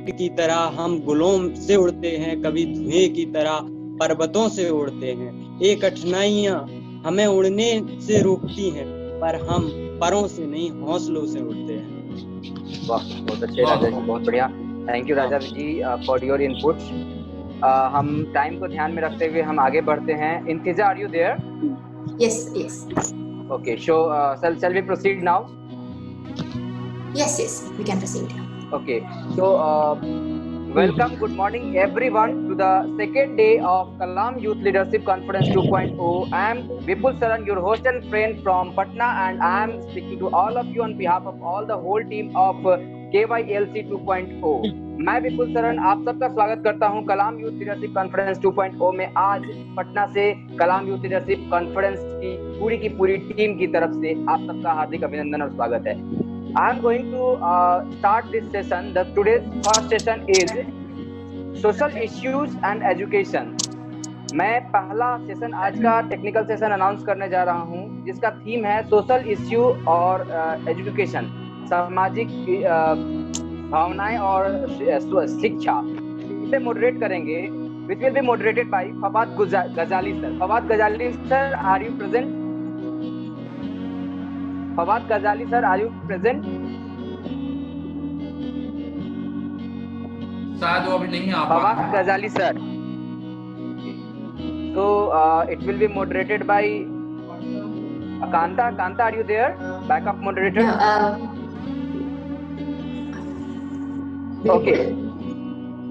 कीट की तरह हम गुलों से उड़ते हैं, कभी धुएं की तरह पर्वतों से उड़ते हैं। ये कठिनाइयां हमें उड़ने से रोकती हैं, पर हम परों से नहीं हौसलों से उड़ते हैं। वाह, बहुत अच्छे राजा जी, बहुत बढ़िया। Thank you Raja ji for your inputs. हम टाइम को ध्यान में रखते हुए हम आगे बढ़ते हैं। Intiza, are you there? Yes. Okay, so shall we proceed now? Yes, we can proceed. Okay, so welcome, good morning everyone to the second day of Kalam Youth Leadership Conference 2.0. I am Vipul Saran, your host and friend from Patna, and I am speaking to all of you on behalf of all the whole team of KYLC 2.0. मैं विपुल सरन आप सबका स्वागत करता हूं कलाम youth leadership conference 2.0 में। आज पटना से कलाम youth leadership conference की पूरी टीम की तरफ से आप सबका हार्दिक अभिनंदन और स्वागत है। I am going to start this session. Today's first session is social issues and education. मैं पहला सेशन आज का टेक्निकल सेशन अनाउंस करने जा रहा हूं, जिसका थीम है सोशल इश्यू और एजुकेशन, सामाजिक भावनाएं और शिक्षा। इसे मॉडरेट करेंगे, which will be moderated by Fawad गजाली सर। फवाद गजाली sir, are you present? Fawad गजाली सर, are you present? शायद वो अभी नहीं आ पा रहा है। फवाद गजाली sir. So it will be moderated by Kanta. Kanta, are you there? Backup moderator. Okay.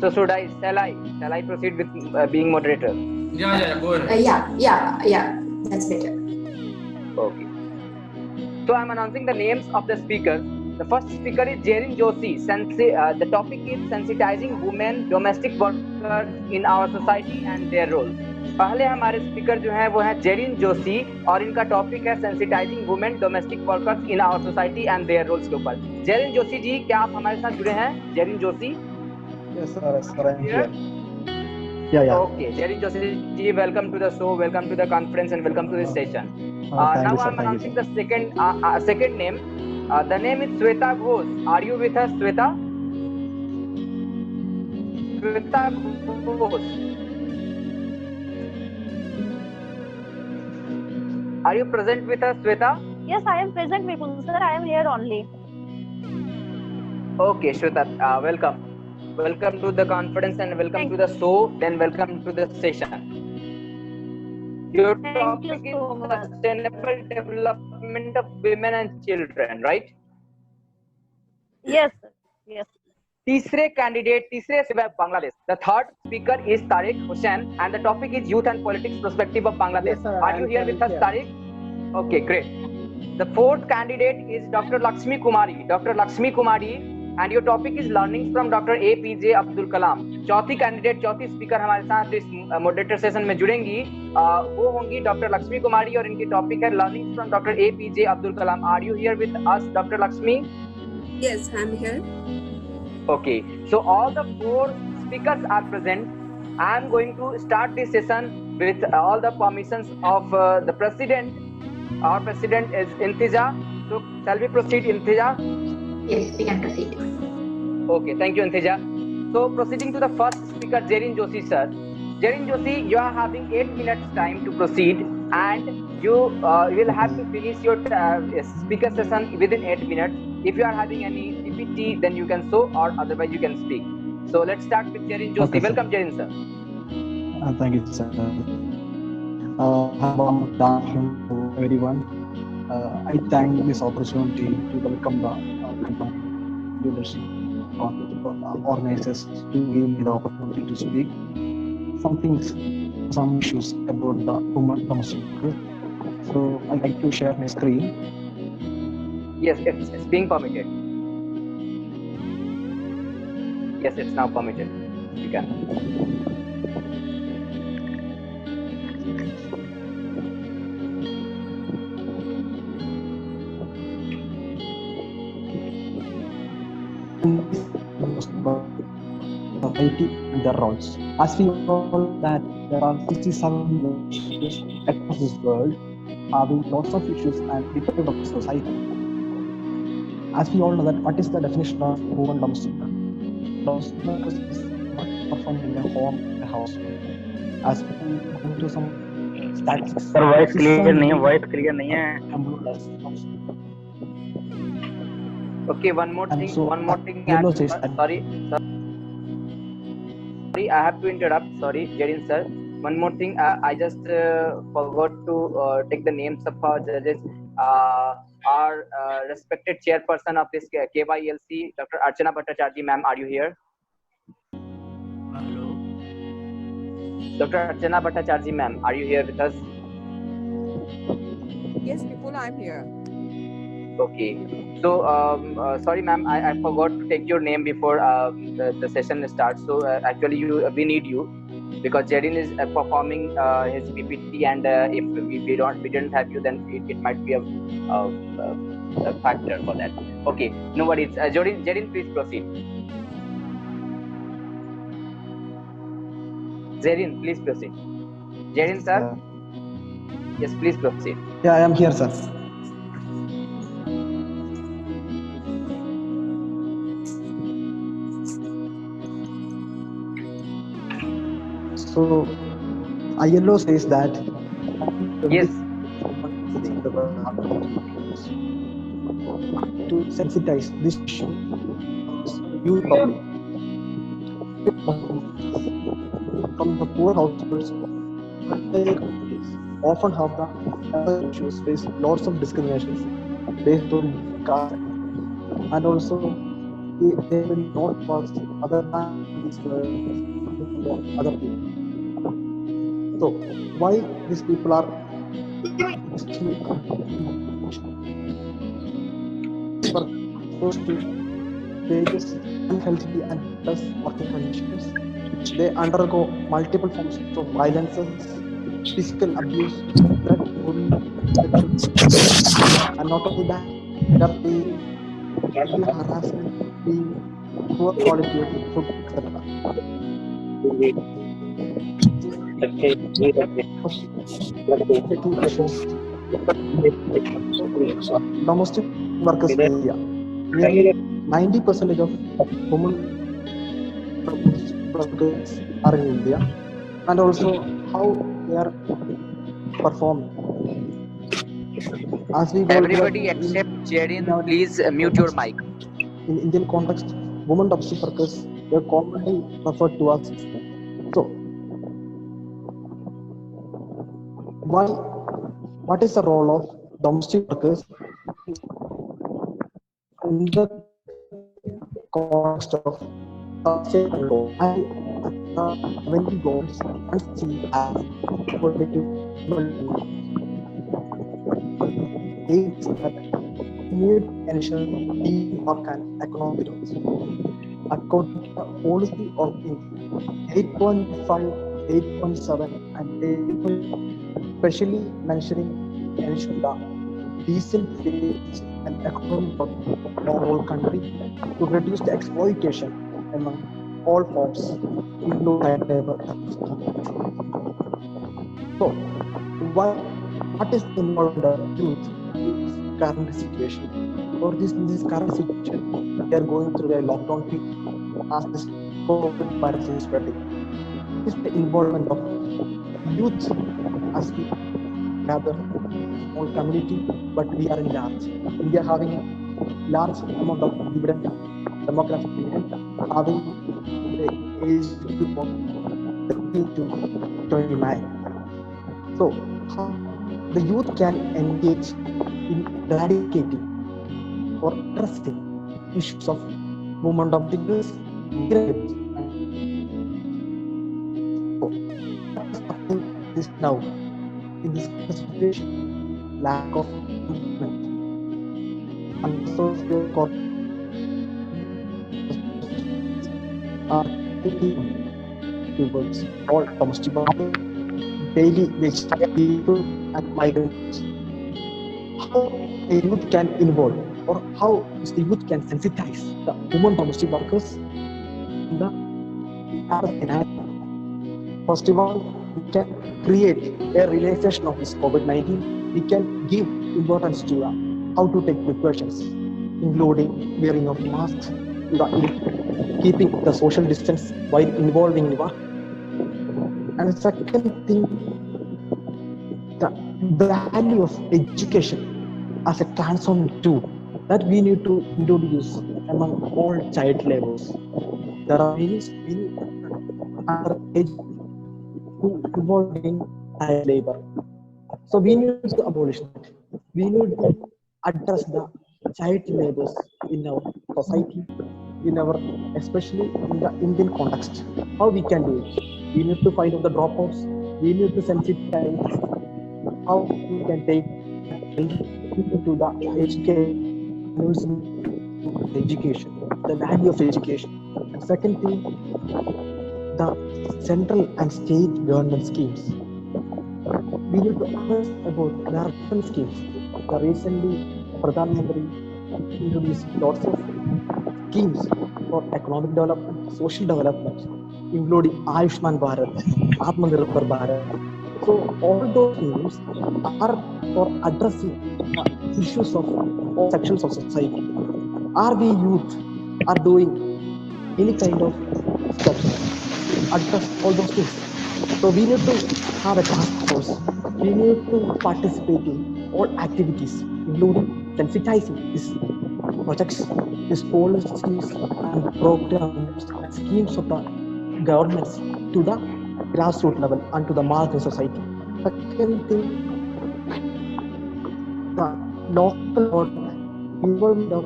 So shall I proceed with being moderator? Yeah, go ahead. Yeah, that's better. Okay. So I'm announcing the names of the speakers. The first speaker is Jerin Joshi. The topic is sensitizing women, domestic workers in our society and their roles. पहले हमारे speaker जो हैं वो हैं जेरिन जोशी, और इनका topic है sensitizing women, domestic workers in our society and their roles के ऊपर। जेरिन जोशी जी, क्या आप हमारे साथ जुड़े हैं? Jerin Joshi? Yes, sir, I'm here. Yeah. Okay, Jerin Joshi ji, welcome to the show, welcome to the conference, and welcome to this session. Now I'm announcing the second name. The name is Sweta Ghosh. Are you with us, Sweta? Sweta Ghosh. Are you present with us, Sweta? Yes, I am present, Vipul sir. I am here only. Okay, Sweta, welcome. Welcome to the conference and welcome to the show. Then welcome to the session. Your topic is sustainable development of women and children, right? Yes, sir. Yes. तीसरे से Bangladesh. The third speaker is Tariq Hussain and the topic is youth and politics perspective of Bangladesh. Yes, sir, Are you here with us, Tariq? Okay, great. The fourth candidate is Dr. Lakshmi Kumari. Dr. Lakshmi Kumari, and your topic is learnings from Dr. APJ Abdul Kalam. चौथी speaker हमारे साथ इस moderator session में जुड़ेंगी, वो होंगी doctor Lakshmi कुमारी, और इनकी topic है learnings from doctor APJ Abdul Kalam. Are you here with us, doctor Lakshmi? Yes, I'm here. Okay, so all the four speakers are present. I am going to start this session with all the permissions of the president. Our president is Intija. So shall we proceed, Intija? Yes, we can proceed. Okay, thank you, Intija. So proceeding to the first speaker, Jerin Joshi sir. Jerin Joshi, you are having 8 minutes time to proceed, and you will have to finish your speaker session within 8 minutes. If you are having any PPT, then you can show, or otherwise you can speak. So let's start with Jerin Joshi. Okay, welcome, Jerin sir. Thank you, sir. Good afternoon to everyone. I thank this opportunity to welcome the leadership organizers to give me the opportunity to speak some issues about the women domestic. So I'd like to share my screen. Yes, it's being permitted. Yes, it's now permitted. You can. Society and their roles. As we know that there are 67 issues across this world, having lots of issues and dependent on society. As we all know that what is the definition of women domestic? domestic workers is not performed in a home, a house. As we go to some statistics. Sir voice clear नहीं है, voice clear नहीं है. Okay, one more thing. Yellow says Sorry, I have to interrupt. Sorry, Jadin sir. One more thing. I just forgot to take the names of our judges. Our respected chairperson of this KYLC, Dr. Archana Bhattacharjee, ma'am, are you here? Hello. Dr. Archana Bhattacharjee, ma'am, are you here with us? Yes, people, I'm here. Okay. So, sorry, ma'am, I forgot to take your name before the session starts. So, actually, we need you because Jadin is performing his PPT, and if we didn't have you, then it might be a factor for that. Okay, no worries. Jadin, please proceed. Jadin, please proceed. Jadin, sir. Yes, please proceed. Yeah, I am here, sir. So, ILO says that Yes. To sensitize this issue, youth public from the poor households often have the other issues, face lots of discriminations based on caste, and also they will not pass other than these other people. So why these people are supposed to face unhealthy and plus working conditions? They undergo multiple forms of violences, physical abuse, threat, bullying, and not only that, there are the harassment, the poor quality of food, etc. Domestic workers in India. Nearly 90% of women workers are in India, and also how they are performing. As we go Everybody except Jadin, please mute your mic. In Indian context, women domestic workers are commonly referred to as. So, what is the role of domestic workers in the context of when we go and see as aims at need ensure teamwork and economic growth. According to the policy of 8.5, 8.7 and 8, especially mentioning ensure the decent wage and economic growth in our whole country to reduce the exploitation among all forms, including labor. So, what is involved in the youth in this current situation? Or in this current situation, they are going through a lockdown period as this COVID virus is spreading. Is the involvement of youth as we gather small community, but we are in large. India having a large amount of dividend, demographic dividend, having the age from 13 to 29. So, how the youth can engage in eradicating or addressing issues of movement of the girls, this now in this situation, lack of movement and social are towards all domestic workers, daily wage people and migrants. How a youth can involve, or how the youth can sensitize the women domestic workers in the first of all, we can create a realization of this COVID-19. We can give importance to how to take precautions, including wearing of masks to the keeping the social distance while involving in work. And second thing, the value of education as a transforming tool that we need to introduce among all child laborers. There are many underage who involved in child labor. So we need to abolish that. We need to address the child labors in our society, especially in the Indian context. How we can do it? We need to find out the dropouts. We need to sensitize how we can take to the education, the value of education. And second thing, the central and state government schemes. We need to ask about the different schemes. The recently Pradhan Mantri introduced lots of schemes for economic development, social development, including Ayushman Bharat, Atmanirbhar Bharat. So all those schemes are for addressing the issues of all sections of society. Are we youth are doing any kind of steps to address all those things? So we need to have a task force. We need to participate in all activities, including sensitizing these projects, these policies and programs and schemes of the governments to the grassroots level and to the marginal society. Second thing, the local government, involvement of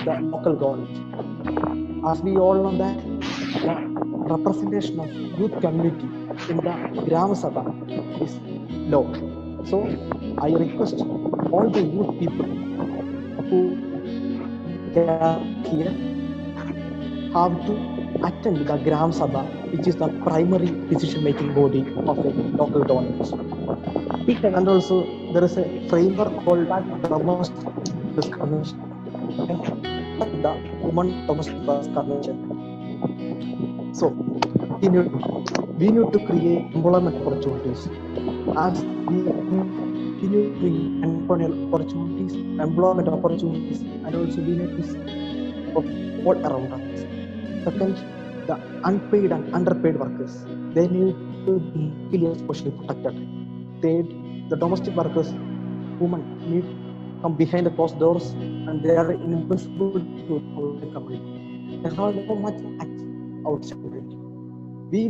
the local government. As we all know that the representation of youth community in the Gram Sabha is low. So I request all the youth people who are here have to attend the Gram Sabha, which is the primary decision-making body of the local government. And also there is a framework called the Domestic Convention, the Women Domestic Convention. So we need to create employment opportunities. As we need to create employment opportunities, and also we need to see what around us. Second, the unpaid and underpaid workers, they need to be legally socially protected. Third, the domestic workers, women need to come behind the closed doors, and they are invincible to the community. There are so much outside. We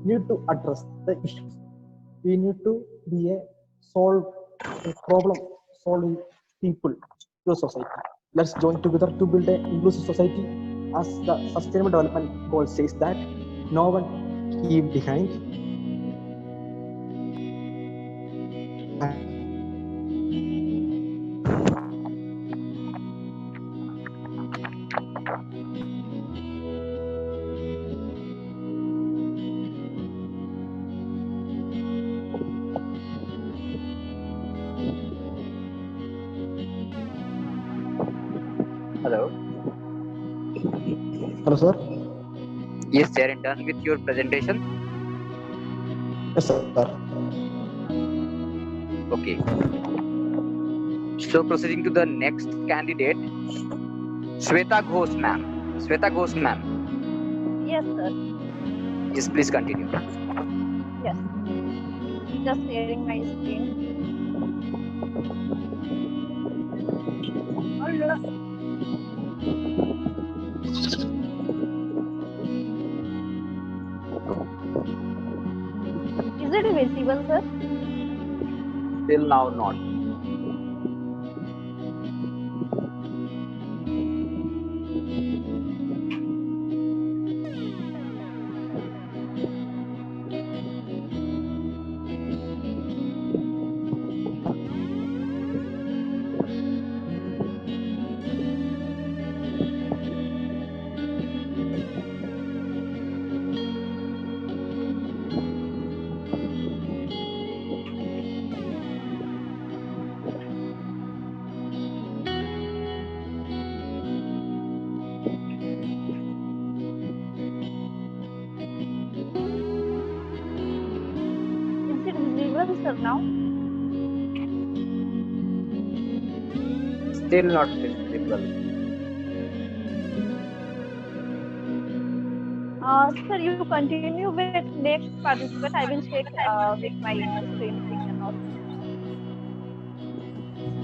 need to address the issues. We need to be a problem-solving people to society. Let's join together to build an inclusive society. As the Sustainable Development Goal says that no one leave behind. Hello. Hello, sir. Yes, Jaren, done with your presentation? Yes, sir. Okay. So proceeding to the next candidate, Shweta Ghosh, ma'am. Shweta Ghosh, ma'am. Yes, sir. Yes, please continue. Yes. Just sharing my screen. Is it visible, sir? Till now, not. Sir, now? Still not visible. Sir, you continue with next participant. I will check with my screen and all.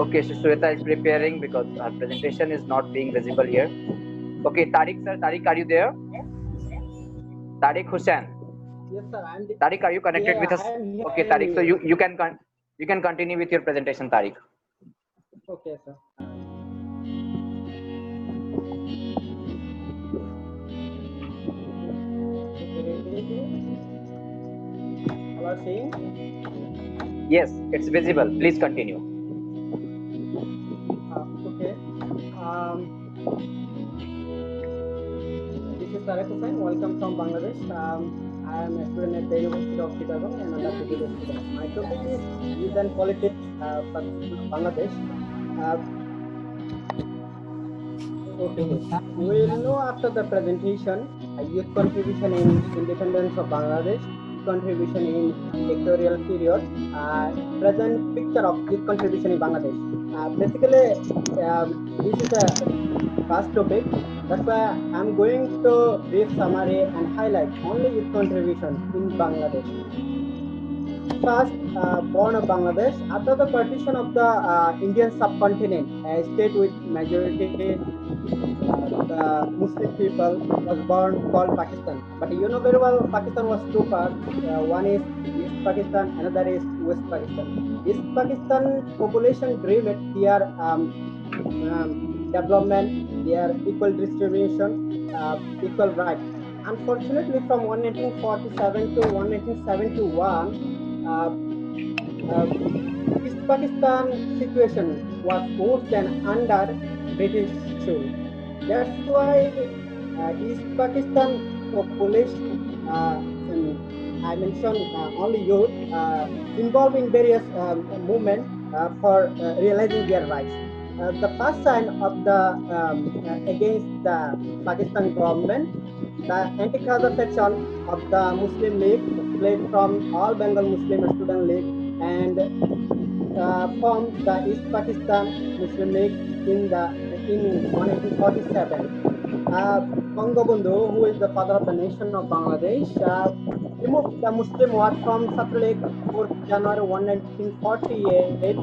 Okay, so Shweta is preparing because her presentation is not being visible here. Okay, Tariq sir, Tariq, are you there? Tariq Hussain. Yes, sir. I'm Tariq, are you connected with us? Okay, Tariq. So you can continue with your presentation, Tariq. Okay, sir. You are seeing? Yes, it's visible. Please continue. Okay. This is Tariq Hussain. Welcome from Bangladesh. I am a student at the University of Chicago and undergraduate student. My topic is youth and politics for Bangladesh. Okay. We will know after the presentation youth contribution in independence of Bangladesh, contribution in dictatorial period, present picture of youth contribution in Bangladesh. Basically, this is a first topic. That's why I'm going to brief summary and highlight only youth contribution in Bangladesh. First, born of Bangladesh. After the partition of the Indian subcontinent, a state with majority Muslim people was born called Pakistan. But you know very well, Pakistan was two parts. One is East Pakistan, another is West Pakistan. East Pakistan population dreamed their development, their equal distribution, equal rights. Unfortunately, from 1947 to 1971, East Pakistan situation was worse than under British rule. That's why East Pakistan population, I mentioned only youth, involved in various movements for realizing their rights. The first sign of the against the Pakistan government, the anti-Khaza section of the Muslim League fled from All Bengal Muslim Student League and formed the East Pakistan Muslim League in 1947. Bangabandhu, who is the father of the nation of Bangladesh, removed the Muslim war from Chhatra League 4th January 1948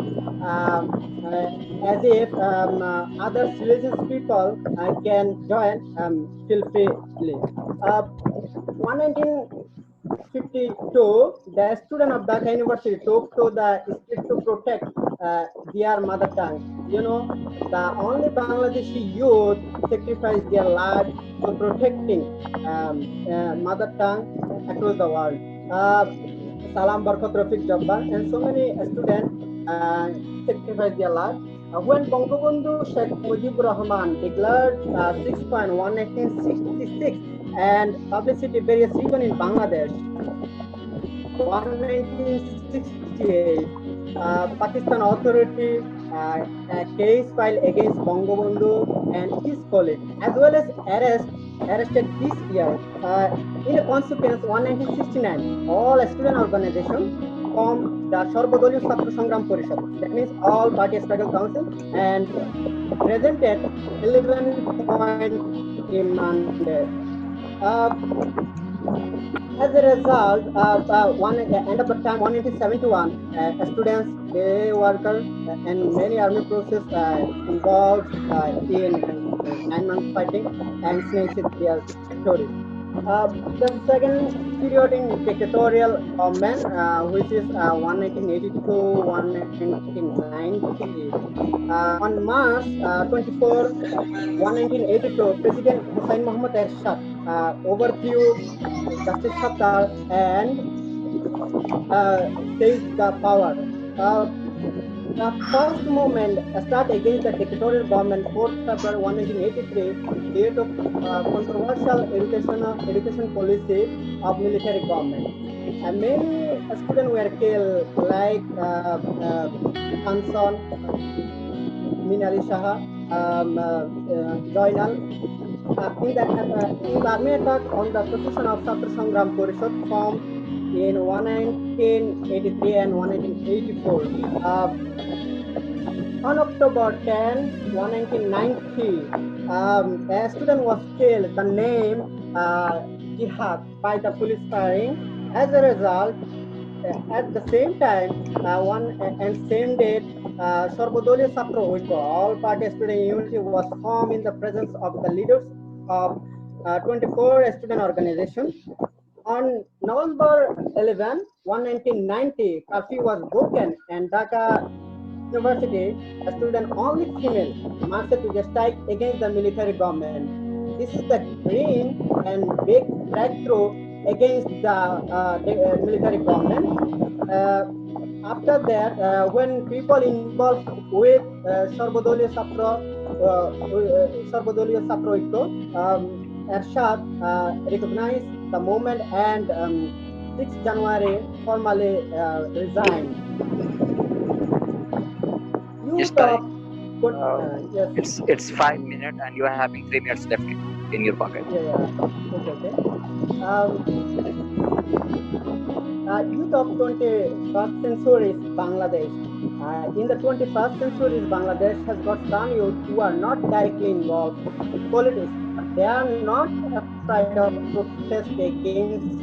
as if other religious people can join feel freely. 1952, the student of Dhaka University took to the street to protect their mother tongue. You know, the only Bangladeshi youth sacrificed their lives to protecting mother tongue across the world. Salam Barkat Rafiq Jabbar and so many students sacrificed their lives. When Bangabandhu Sheikh Mujibur Rahman declared 6 point 1966 and publicity various regions in Bangladesh, 1968, Pakistan authority case filed against Bangabandhu and his colleagues, as well as arrested this year. In a consequence, 1969, all student organizations formed the Sarvodoliyo Chhatra Sangram Porishad, that means all party struggle council, and presented 11 points in mandate. As a result, end of the time, 1971, students, day workers, and many army forces involved in 9 months fighting and snakes their story. The second period in dictatorial government, which is 1982 1990. On March 24, 1982, President Hussain Mohammad Ershad overthrew Justice Khattar and seized the power. The first movement started against the dictatorial government 4th February 1983, due to controversial education policy of military government. And many students were killed, like Hanson, Min Ali Shah, Joynal. In the army attack on the position of Chhatra Sangram Porishad formed in 1983 and 1984. On October 10, 1990, a student was killed. The name jihad by the police firing. As a result, at the same time, same date, Sarvodoliya Sapro ঐক্য, all party student unity was formed in the presence of the leaders of 24 student organizations. On November 11, 1990, curfew was broken and Dhaka University, a student only female, marched to strike against the military government. This is the green and big breakthrough against the military government. After that, when people involved with Sarvodoliya Sapro ঐক্য, Ershad recognized the movement and 6 January formally resigned. Yes, Yes. it's 5 minutes and you are having 3 minutes left in your pocket. Okay. Youth of 21st century Bangladesh. In the 21st century, Bangladesh has got some youth who are not directly involved in politics. They are not afraid of protest against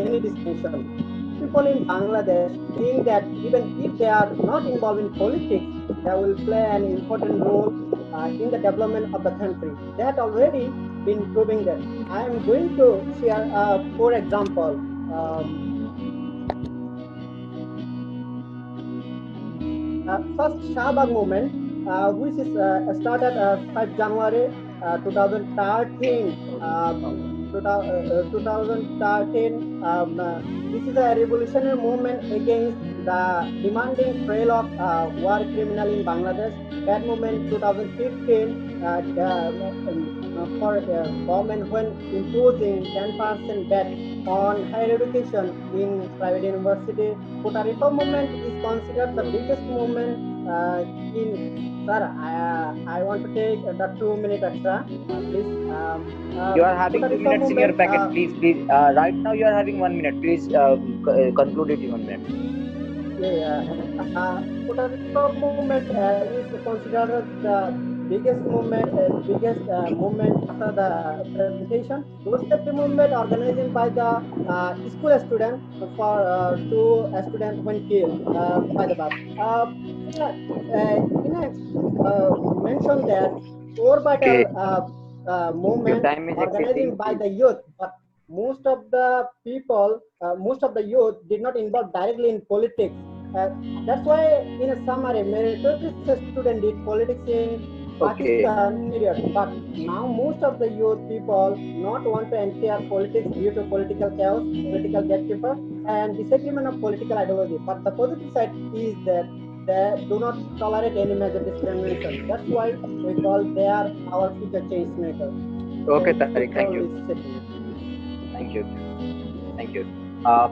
any distinction. People in Bangladesh think that even if they are not involved in politics, they will play an important role in the development of the country. They had already been proving that. I am going to share, for example, first Shahbag movement, which is started 5 January 2013. 2013. This is a revolutionary movement against the demanding trail of war criminal in Bangladesh. That movement 2015 for government when imposing 10% VAT on higher education in private university. Quota reform movement is considered the biggest movement in. Sir, I want to take the 2 minutes extra, please. You are having 2 minutes in your packet, please. Right now you are having 1 minute. Please conclude it in 1 minute. Quota reform movement is considered the biggest movement after the presentation. Respective movement organized by the school students for 2 students when killed by the bus. Mentioned that orbital movement organized by the youth, but most of the youth did not involve directly in politics. That's why, in a summary, meritorious student did politics in Pakistan period. But now most of the youth people not want to enter politics due to political chaos, political gatekeeper, and disagreement of political ideology. But the positive side is that they do not tolerate any major discrimination. That's why we call they are our future change makers. Okay, Tariq, thank you. Thank you.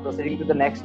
Proceeding to the next